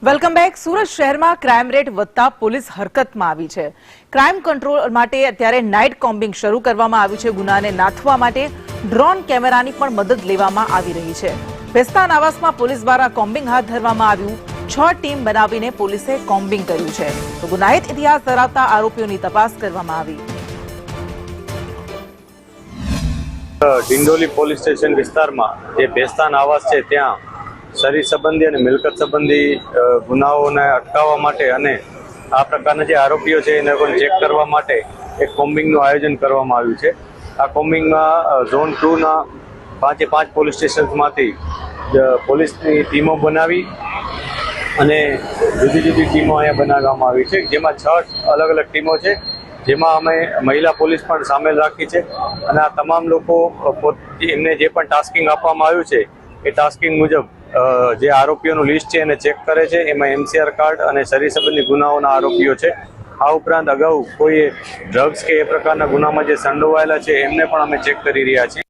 Welcome back. Surat શહેરમાં crime rate વધતા police હરકતમાં આવી છે। ક્રાઇમ કંટ્રોલ માટે અત્યારે નાઇટ કોમ્બિંગ શરૂ કરવામાં આવ્યું છે। ગુનાને નાથવા માટે ડ્રોન કેમેરાની પણ મદદ લેવામાં આવી રહી છે। ભેસ્તાન આવાસમાં પોલીસ દ્વારા કોમ્બિંગ હાથ ધરવામાં આવ્યું। 6 ટીમ બનાવીને પોલીસે કોમ્બિંગ કર્યું છે। તો ગુનાહિત ઇતિહાસ ધરાવતા આરોપીઓની તપાસ કરવામાં આવી। ડિંડોલી પોલીસ સ્ટેશન વિસ્તારમાં જે ભેસ્તાન આવાસ છે ત્યાં શરીર સંબંધી અને મિલકત સંબંધી ગુનાઓને અટકાવવા માટે અને આ પ્રકારના જે આરોપીઓ છે એને પણ ચેક કરવા માટે એક કોમ્બિંગનું આયોજન કરવામાં આવ્યું છે। આ કોમ્બિંગમાં ઝોન 2ના 5 પોલીસ સ્ટેશનમાંથી પોલીસની ટીમો બનાવી અને જુદી જુદી ટીમો અહીંયા બનાવવામાં આવી છે, જેમાં 6 અલગ અલગ ટીમો છે, જેમાં અમે મહિલા પોલીસ પણ સામેલ રાખી છે। અને આ તમામ લોકો એમને જે પણ ટાસ્કિંગ આપવામાં આવ્યું છે એ ટાસ્કિંગ મુજબ જે આરોપીઓનું લિસ્ટ છે એને ચેક કરે છે। એમાં MCR કાર્ડ અને શરીર સંબંધી ગુનાઓના આરોપીઓ છે। આ ઉપરાંત અગાઉ કોઈ ડ્રગ્સ કે એ પ્રકારના ગુનામાં જે સંડોવાયેલા છે એમને પણ અમે ચેક કરી રહ્યા છીએ।